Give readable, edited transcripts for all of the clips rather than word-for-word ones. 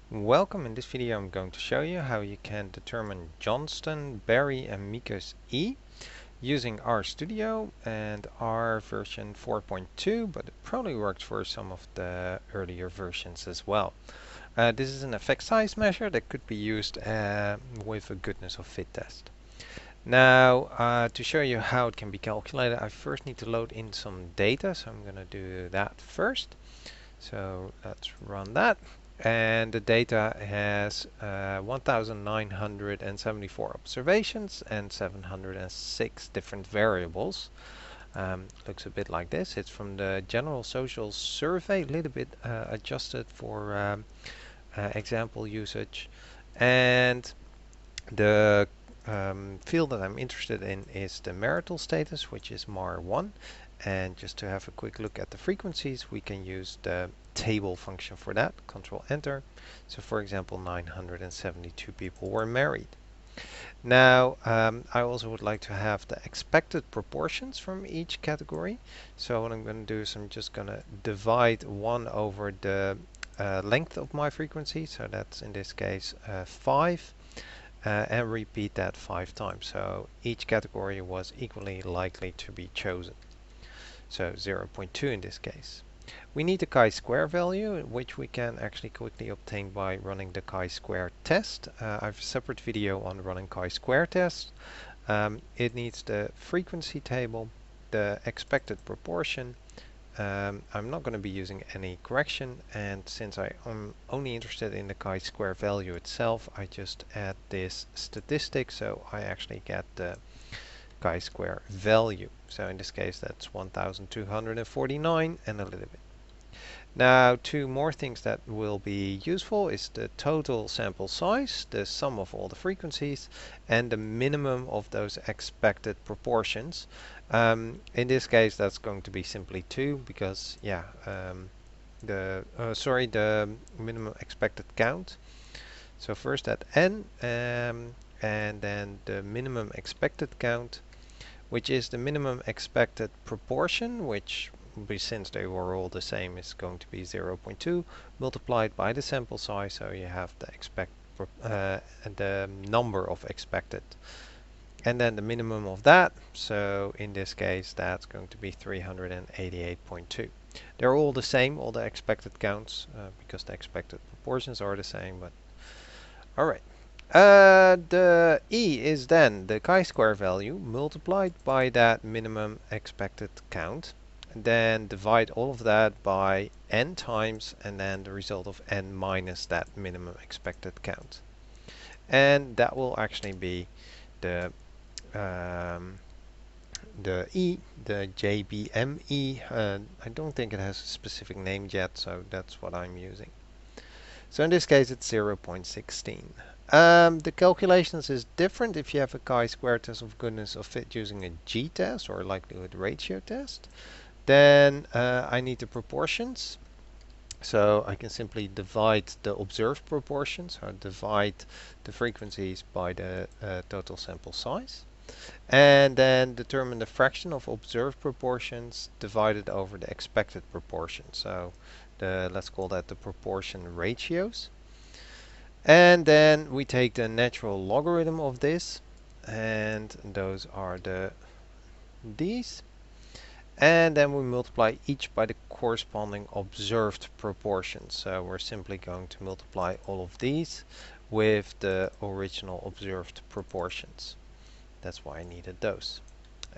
Welcome. In this video I'm going to show you how you can determine Johnston-Berry-Mielke E using RStudio and R version 4.2, but it probably works for some of the earlier versions as well. This is an effect size measure that could be used with a goodness of fit test. Now, to show you how it can be calculated, I first need to load in some data, so I'm going to do that first. So let's run that. And the data has 1,974 observations and 706 different variables. Looks a bit like this. It's from the General Social Survey, a little bit adjusted for example usage. And the field that I'm interested in is the marital status, which is MAR1. And just to have a quick look at the frequencies, we can use the table function for that. Control Enter. So for example, 972 people were married. Now, I also would like to have the expected proportions from each category. So what I'm going to do is I'm just going to divide 1 over the length of my frequency. So that's in this case 5. And repeat that 5 times. So each category was equally likely to be chosen. So 0.2 in this case. We need the chi-square value, which we can actually quickly obtain by running the chi-square test. I have a separate video on running chi-square test. It needs the frequency table, the expected proportion. I'm not going to be using any correction, and since I am only interested in the chi-square value itself, I just add this statistic, so I actually get the chi-square value. So in this case that's 1,249 and a little bit. Now, two more things that will be useful is the total sample size, the sum of all the frequencies, and the minimum of those expected proportions. In this case that's going to be simply 2 because the minimum expected count. So first at n and then the minimum expected count, which is the minimum expected proportion, which since they were all the same is going to be 0.2 multiplied by the sample size, so you have the number of expected, and then the minimum of that, so in this case that's going to be 388.2. They're all the same, all the expected counts, because the expected proportions are the same, but alright. The E is then the chi-square value multiplied by that minimum expected count. And then divide all of that by n times, and then the result of n minus that minimum expected count. And that will actually be the E, the JBME. I don't think it has a specific name yet, so that's what I'm using. So in this case it's 0.16. The calculations is different if you have a chi-square test of goodness of fit using a G-test or a likelihood ratio test. Then I need the proportions. So I can simply divide the observed proportions, or divide the frequencies by the total sample size. And then determine the fraction of observed proportions divided over the expected proportion. So let's call that the proportion ratios. And then we take the natural logarithm of this, and those are these. And then we multiply each by the corresponding observed proportions. So we're simply going to multiply all of these with the original observed proportions. That's why I needed those.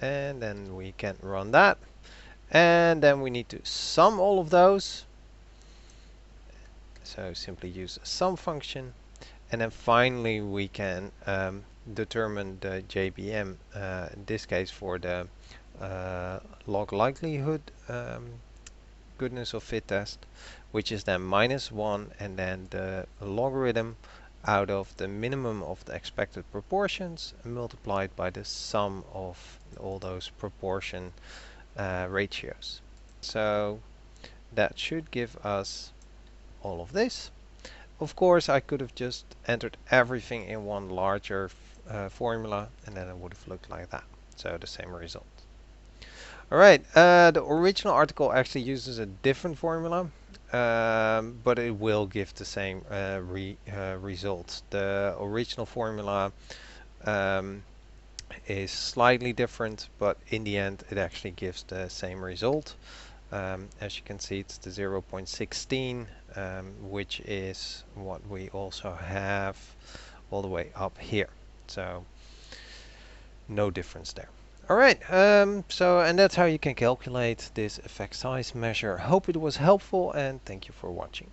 And then we can run that. And then we need to sum all of those. So simply use a sum function. And then finally we can determine the JBM, in this case for the log likelihood goodness of fit test, which is then -1, and then the logarithm out of the minimum of the expected proportions multiplied by the sum of all those proportion ratios. So that should give us all of this. Of course I could have just entered everything in one larger formula, and then it would have looked like that. So the same result. Alright, the original article actually uses a different formula. but it will give the same result. The original formula um, is slightly different, but in the end it actually gives the same result. As you can see, it's the 0.16, which is what we also have all the way up here. So no difference there. Alright, and that's how you can calculate this effect size measure. Hope it was helpful, and thank you for watching.